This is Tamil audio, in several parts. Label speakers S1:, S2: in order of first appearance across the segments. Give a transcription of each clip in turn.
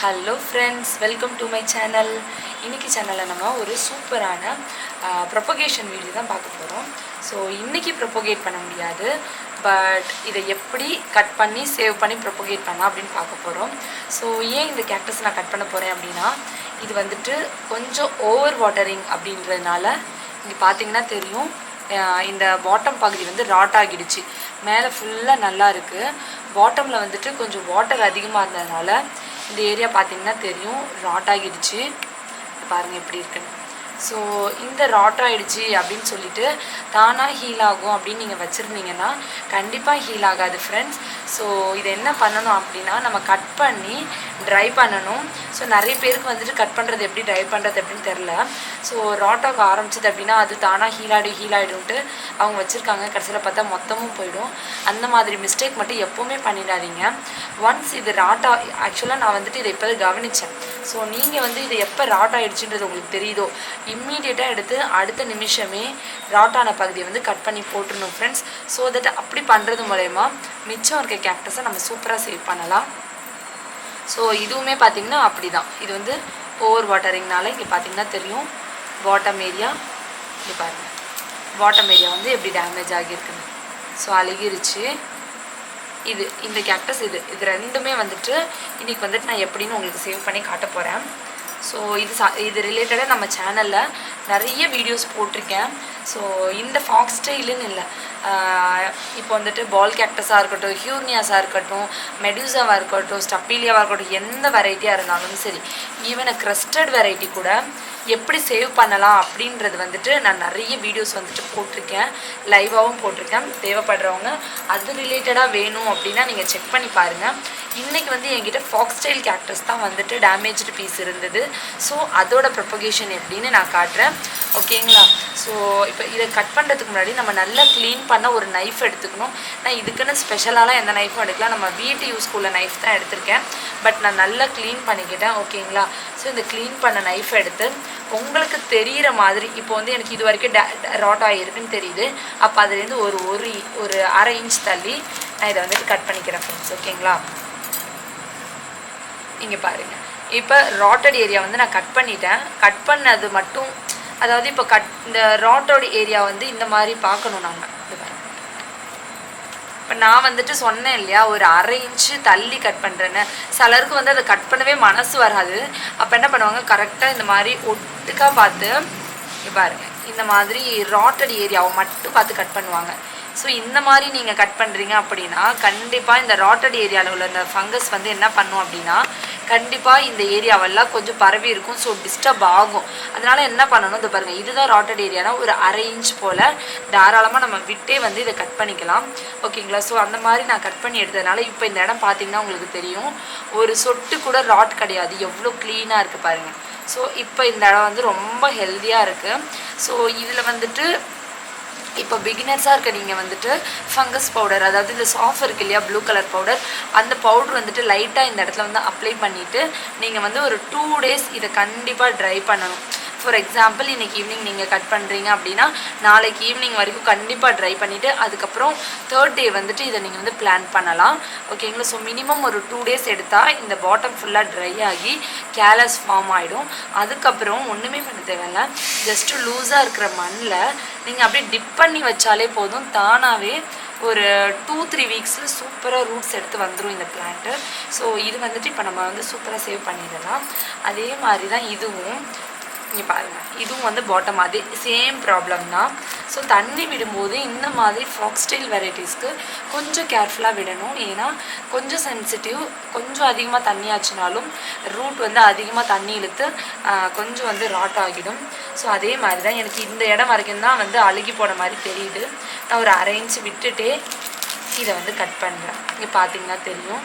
S1: Hello friends, welcome to my channel. இன்றைக்கி சேனலில் நம்ம ஒரு சூப்பரான ப்ரொபகேஷன் வீடியோ தான் பார்க்க போகிறோம். ஸோ இன்றைக்கி ப்ரொபகேட் பண்ண முடியாது, பட் இதை எப்படி கட் பண்ணி சேவ் பண்ணி ப்ரொபகேட் பண்ணலாம் அப்படின்னு பார்க்க போகிறோம். ஸோ ஏன் இந்த கேக்டஸ் நான் கட் பண்ண போகிறேன் அப்படின்னா, இது வந்துட்டு கொஞ்சம் ஓவர் வாட்டரிங் அப்படின்றதுனால இங்கே பார்த்தீங்கன்னா தெரியும், இந்த பாட்டம் பகுதி வந்து ராட் ஆகிடுச்சு. மேலே ஃபுல்லாக நல்லா இருக்குது, பாட்டமில் வந்துட்டு கொஞ்சம் வாட்டர் அதிகமாக இருந்ததுனால இந்த ஏரியா பார்த்திங்கன்னா தெரியும் ராட் ஆகிடுச்சு. பாருங்கள் எப்படி இருக்குன்னு. ஸோ இந்த ராட் ஆகிடுச்சு அப்படின்னு சொல்லிட்டு தானாக ஹீல் ஆகும் அப்படின்னு நீங்கள் வச்சுருந்தீங்கன்னா கண்டிப்பாக ஹீல் ஆகாது ஃப்ரெண்ட்ஸ். ஸோ இதை என்ன பண்ணணும் அப்படின்னா, நம்ம கட் பண்ணி ட்ரை பண்ணணும். ஸோ நிறைய பேருக்கு வந்துட்டு கட் பண்ணுறது எப்படி, ட்ரை பண்ணுறது எப்படின்னு தெரில. ஸோ ராட் ஆக ஆரம்பிச்சது அப்படின்னா அது தானாக ஹீல் ஆகிடும்ட்டு அவங்க வச்சுருக்காங்க. கடைசியில் பார்த்தா மொத்தமும் போயிடும். அந்த மாதிரி மிஸ்டேக் மட்டும் எப்போவுமே பண்ணிடாதீங்க. ஒன்ஸ் இது ஆக்சுவலாக நான் வந்துட்டு இதை இப்போ கவனித்தேன். ஸோ நீங்கள் வந்து இது எப்போ ராட் ஆகிடுச்சுன்றது உங்களுக்கு தெரியுதோ இம்மீடியட்டாக எடுத்து அடுத்த நிமிஷமே ராட்டான பகுதியை வந்து கட் பண்ணி போட்டுடணும் ஃப்ரெண்ட்ஸ். ஸோ தட் அப்படி பண்ணுறது மூலயமா மிச்சம் இருக்க கேக்டஸை நம்ம சூப்பராக சேவ் பண்ணலாம். ஸோ இதுவுமே பார்த்திங்கன்னா அப்படி தான். இது வந்து ஓவர் வாட்டரிங்னால இங்கே பார்த்திங்கன்னா தெரியும் பாட்டம் ஏரியா. இங்கே பாருங்கள், பாட்டம் ஏரியா வந்து எப்படி டேமேஜ் ஆகியிருக்குன்னு. ஸோ அழுகிருச்சு. இந்த கேக்டஸ் இது ரெண்டுமே வந்துட்டு இன்றைக்கி வந்துட்டு நான் எப்படின்னு உங்களுக்கு சேவ் பண்ணி காட்ட போகிறேன். ஸோ இது ரிலேட்டடாக நம்ம சேனலில் நிறைய வீடியோஸ் போட்டிருக்கேன். ஸோ இந்த ஃபாக்ஸ் ஸ்டைலுன்னு இல்லை, இப்போ வந்துட்டு பால் கேக்டஸாக இருக்கட்டும், ஹியூர்னியாஸாக இருக்கட்டும், மெடியூசாவாக இருக்கட்டும், ஸ்டப்பீலியாவாக இருக்கட்டும், எந்த வெரைட்டியாக இருந்தாலும் சரி, ஈவன் க்ரஸ்டட் வெரைட்டி கூட எப்படி சேவ் பண்ணலாம் அப்படின்றது வந்துட்டு நான் நிறைய வீடியோஸ் வந்துட்டு போட்டிருக்கேன், லைவாகவும் போட்டிருக்கேன். தேவைப்படுறவங்க அது ரிலேட்டடாக வேணும் அப்படின்னா நீங்கள் செக் பண்ணி பாருங்கள். இன்றைக்கி வந்து என்கிட்ட ஃபாக்ஸ் ஸ்டைல் கேக்டஸ் தான் வந்துட்டு டேமேஜ்டு பீஸ் இருந்தது. ஸோ அதோட ப்ரொபகேஷன் எப்படின்னு நான் காட்டுறேன், ஓகேங்களா? ஸோ இப்போ இதை கட் பண்ணுறதுக்கு முன்னாடி நம்ம நல்லா க்ளீன் பண்ண ஒரு நைஃப் எடுத்துக்கணும். நான் இதுக்குன்னு ஸ்பெஷலாலாம் எந்த நைஃபும் எடுக்கலாம், நம்ம வீட்டு யூஸ்க்குள்ள நைஃப் தான் எடுத்திருக்கேன். பட் நான் நல்லா க்ளீன் பண்ணிக்கிட்டேன், ஓகேங்களா? ஸோ இந்த க்ளீன் பண்ண நைஃப் எடுத்து உங்களுக்கு தெரிகிற மாதிரி, இப்போ வந்து எனக்கு இது வரைக்கும் ராட் ஆகிருக்குன்னு தெரியுது, அப்போ அதுலேருந்து ஒரு அரை இன்ச் தள்ளி நான் இதை வந்துட்டு கட் பண்ணிக்கிறேன் ஃப்ரெண்ட்ஸ், ஓகேங்களா? இங்கே பாருங்கள், இப்போ ராட்டட் ஏரியா வந்து நான் கட் பண்ணிட்டேன். கட் பண்ணது மட்டும், அதாவது இப்போ இந்த ராட்டோட ஏரியா வந்து இந்த மாதிரி பார்க்கணும் நம்ம. இது பாருங்கள், இப்போ நான் வந்துட்டு சொன்னேன் இல்லையா, ஒரு அரை இன்ச்சு தள்ளி கட் பண்ணுறேன்னு. சிலருக்கு வந்து அதை கட் பண்ணவே மனசு வராது. அப்போ என்ன பண்ணுவாங்க, கரெக்டாக இந்த மாதிரி ஒட்டுக்காக பார்த்து பாருங்கள், இந்த மாதிரி ராட்டட் ஏரியாவை மட்டும் பார்த்து கட் பண்ணுவாங்க. ஸோ இந்த மாதிரி நீங்கள் கட் பண்ணுறீங்க அப்படின்னா கண்டிப்பாக இந்த ராட்டட் ஏரியாவில் உள்ள இந்த ஃபங்கஸ் வந்து என்ன பண்ணும் அப்படின்னா, கண்டிப்பாக இந்த ஏரியாவெல்லாம் கொஞ்சம் பரவி இருக்கும். ஸோ டிஸ்டர்ப் ஆகும். அதனால் என்ன பண்ணணும், இது பாருங்கள், இதுதான் ராட்டட் ஏரியானா ஒரு அரை இன்ச் போல் தாராளமாக நம்ம விட்டே வந்து இதை கட் பண்ணிக்கலாம், ஓகேங்களா? ஸோ அந்த மாதிரி நான் கட் பண்ணி எடுத்ததுனால இப்போ இந்த இடம் பார்த்திங்கன்னா உங்களுக்கு தெரியும், ஒரு சொட்டு கூட ராட் கிடையாது, எவ்வளோ க்ளீனாக இருக்குது பாருங்கள். ஸோ இப்போ இந்த இடம் வந்து ரொம்ப ஹெல்த்தியாக இருக்குது. ஸோ இதில் வந்துட்டு இப்போ பிகினர்ஸாக இருக்க நீங்கள் வந்துட்டு ஃபங்கஸ் பவுடர், அதாவது இந்த சாஃப் இருக்கு இல்லையா, ப்ளூ கலர் பவுடர், அந்த பவுடர் வந்துட்டு லைட்டாக இந்த இடத்துல வந்து அப்ளை பண்ணிவிட்டு நீங்கள் வந்து ஒரு 2 days இதை கண்டிப்பாக ட்ரை பண்ணணும். ஃபார் எக்ஸாம்பிள் இன்றைக்கி ஈவினிங் நீங்கள் கட் பண்ணுறீங்க அப்படின்னா நாளைக்கு ஈவினிங் வரைக்கும் கண்டிப்பாக ட்ரை பண்ணிவிட்டு அதுக்கப்புறம் 3rd day வந்துட்டு இதை நீங்கள் வந்து பிளான் பண்ணலாம், ஓகேங்களா? ஸோ மினிமம் ஒரு 2 days எடுத்தால் இந்த பாட்டம் ஃபுல்லாக ட்ரை ஆகி கேலஸ் ஃபார்ம் ஆகிடும். அதுக்கப்புறம் ஒன்றுமே பண்ண தேவையில்லை, ஜஸ்ட்டு லூஸாக இருக்கிற மண்ணில் நீங்கள் அப்படியே டிப் பண்ணி வச்சாலே போதும், தானாகவே ஒரு 2-3 வீக்ஸில் சூப்பராக ரூட்ஸ் எடுத்து வந்துடும் இந்த பிளான்ட்டு. ஸோ இது வந்துட்டு இப்போ நம்ம வந்து சூப்பராக சேவ் பண்ணிடலாம். அதே மாதிரி தான் இதுவும், இங்கே பாருங்கள், இதுவும் வந்து பாட்டம் அதே சேம் ப்ராப்ளம் தான். ஸோ தண்ணி விடும்போது இந்த மாதிரி ஃபாக்ஸ் ஸ்டைல் வெரைட்டிஸ்க்கு கொஞ்சம் கேர்ஃபுல்லாக விடணும். ஏன்னா கொஞ்சம் சென்சிட்டிவ், கொஞ்சம் அதிகமாக தண்ணி ஆச்சுனாலும் ரூட் வந்து அதிகமாக தண்ணி இழுத்து கொஞ்சம் வந்து ராட் ஆகிடும். ஸோ அதே மாதிரி தான் எனக்கு இந்த இடம் வரைக்கும் தான் வந்து அழுகி போன மாதிரி தெரியுது. நான் ஒரு அரை இன்ச்சு விட்டுட்டே இதை வந்து கட் பண்ணுறேன். இங்கே பார்த்தீங்கன்னா தெரியும்,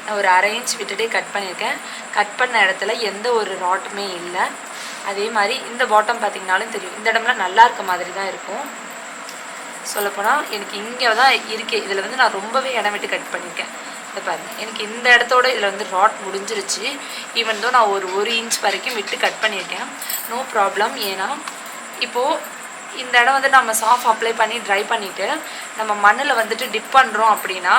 S1: நான் ஒரு அரை இன்ச் விட்டுட்டே கட் பண்ணியிருக்கேன். கட் பண்ண இடத்துல எந்த ஒரு ராட்டுமே இல்லை. அதே மாதிரி இந்த பாட்டம் பார்த்திங்கனாலும் தெரியும், இந்த இடம்லாம் நல்லா இருக்க மாதிரி தான் இருக்கும். சொல்லப்போனால் எனக்கு இங்கே தான் இருக்கே, இதில் வந்து நான் ரொம்பவே இடம் விட்டு கட் பண்ணியிருக்கேன். இதை பாருங்கள், எனக்கு இந்த இடத்தோட இதில் வந்து ராட் முடிஞ்சிருச்சு. ஈவன் தான் நான் ஒரு இன்ச் வரைக்கும் விட்டு கட் பண்ணியிருக்கேன், நோ ப்ராப்ளம். ஏன்னா இப்போது இந்த இடம் வந்து நம்ம சாஃப் அப்ளை பண்ணி ட்ரை பண்ணிவிட்டு நம்ம மண்ணில் வந்துட்டு டிப் பண்ணுறோம் அப்படின்னா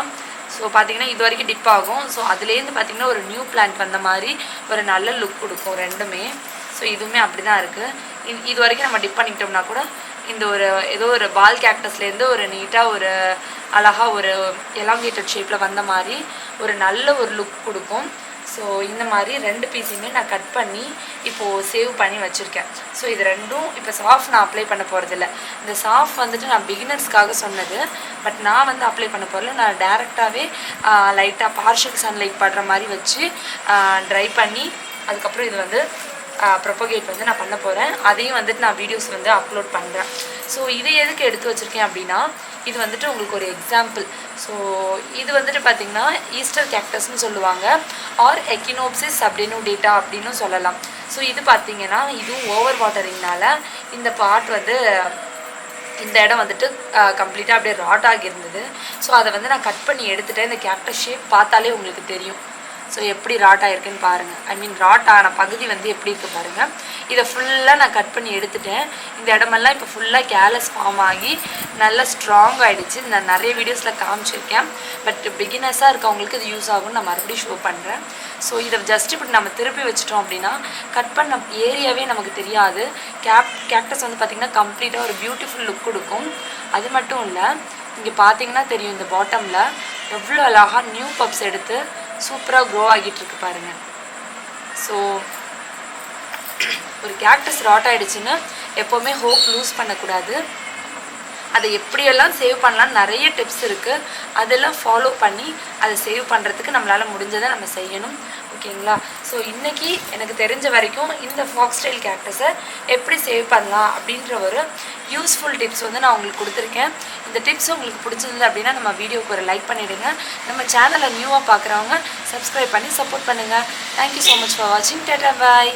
S1: ஸோ பார்த்தீங்கன்னா இது வரைக்கும் டிப் ஆகும். ஸோ அதுலேருந்து பார்த்தீங்கன்னா ஒரு நியூ பிளான்ட் வந்த மாதிரி ஒரு நல்ல லுக் கொடுக்கும் ரெண்டுமே. ஸோ இதுவுமே அப்படி தான் இருக்குது. இது வரைக்கும் நம்ம டிப் பண்ணிக்கிட்டோம்னா கூட இந்த ஒரு ஏதோ ஒரு பால் கேக்டஸ்லேருந்து ஒரு நீட்டாக ஒரு அழகாக ஒரு எலாங்கேட்டட் ஷேப்பில் வந்த மாதிரி ஒரு நல்ல ஒரு லுக் கொடுக்கும். ஸோ இந்த மாதிரி 2 பீஸையுமே நான் கட் பண்ணி இப்போது சேவ் பண்ணி வச்சுருக்கேன். ஸோ இது ரெண்டும் இப்போ சாஃப்ட் நான் அப்ளை பண்ண போகிறதில்ல. இந்த சாஃப்ட் வந்துட்டு நான் பிகினர்ஸ்க்காக சொன்னது. பட் நான் வந்து அப்ளை பண்ண போகிறல, நான் டேரெக்டாகவே லைட்டாக பார்ஷியல் சன்லைட் படுற மாதிரி வச்சு ட்ரை பண்ணி அதுக்கப்புறம் இது வந்து ப்ரொபகேட் வந்து நான் பண்ண போகிறேன். அதையும் வந்துட்டு நான் வீடியோஸ் வந்து அப்லோட் பண்ணுறேன். ஸோ இதை எதுக்கு எடுத்து வச்சுருக்கேன் அப்படின்னா, இது வந்துட்டு உங்களுக்கு ஒரு எக்ஸாம்பிள். ஸோ இது வந்துட்டு பார்த்திங்கன்னா ஈஸ்டர் கேக்டஸ்ன்னு சொல்லுவாங்க, ஆர் எக்கினோப்சிஸ் சப்டெனுடேட்டா அப்படின்னு சொல்லலாம். ஸோ இது பார்த்திங்கன்னா இதுவும் ஓவர் வாட்டரிங்னால இந்த பார்ட் வந்து இந்த இடம் வந்துட்டு கம்ப்ளீட்டாக அப்படியே ராட் ஆகியிருந்தது. ஸோ அதை வந்து நான் கட் பண்ணி எடுத்துட்டேன். இந்த கேக்டஸ் ஷேப் பார்த்தாலே உங்களுக்கு தெரியும். ஸோ எப்படி ராட் ஆகிருக்குன்னு பாருங்கள். ஐ மீன் ராட் ஆன பகுதி வந்து எப்படி இருக்குது பாருங்கள். இதை ஃபுல்லாக நான் கட் பண்ணி எடுத்துட்டேன். இந்த இடமெல்லாம் இப்போ ஃபுல்லாக கேலஸ் ஃபார்ம் ஆகி நல்லா ஸ்ட்ராங் ஆகிடுச்சு. நான் நிறைய வீடியோஸில் காமிச்சிருக்கேன். பட் பிகினர்ஸாக இருக்கவங்களுக்கு இது யூஸ் ஆகும்னு நான் மறுபடியும் ஷோ பண்ணுறேன். ஸோ இதை ஜஸ்ட் இப்படி நம்ம திருப்பி வச்சிட்டோம் அப்படின்னா கட் பண்ண ஏரியாவே நமக்கு தெரியாது. கேக்டஸ் வந்து பார்த்திங்கன்னா கம்ப்ளீட்டாக ஒரு பியூட்டிஃபுல் லுக் கொடுக்கும். அது மட்டும் இல்லை, இங்கே பார்த்தீங்கன்னா தெரியும் இந்த பாட்டமில் எவ்வளோ அழகாக நியூ பப்ஸ் எடுத்து சூப்பராக க்ரோ ஆகிட்டு இருக்கு பாருங்கள். ஸோ ஒரு கேக்டஸ் ராட் ஆகிடுச்சுன்னு எப்போவுமே ஹோப் லூஸ் பண்ணக்கூடாது. அதை எப்படியெல்லாம் சேவ் பண்ணலான்னு நிறைய டிப்ஸ் இருக்குது. அதெல்லாம் ஃபாலோ பண்ணி அதை சேவ் பண்ணுறதுக்கு நம்மளால் முடிஞ்சதை நம்ம செய்யணும். ஓகேங்களா? ஸோ இன்றைக்கி எனக்கு தெரிஞ்ச வரைக்கும் இந்த ஃபாக்ஸ்டைல் கேக்டஸை எப்படி சேவ் பண்ணலாம் அப்படின்ற ஒரு யூஸ்ஃபுல் டிப்ஸ் வந்து நான் உங்களுக்கு கொடுத்துருக்கேன். இந்த டிப்ஸ் உங்களுக்கு பிடிச்சிருந்தது அப்படின்னா நம்ம வீடியோக்கு ஒரு லைக் பண்ணிவிடுங்க. நம்ம சேனலை நியூவாக பார்க்குறவங்க சப்ஸ்கிரைப் பண்ணி சப்போர்ட் பண்ணுங்கள். தேங்க்யூ ஸோ மச் ஃபார் வாட்சிங். டாடா பாய்.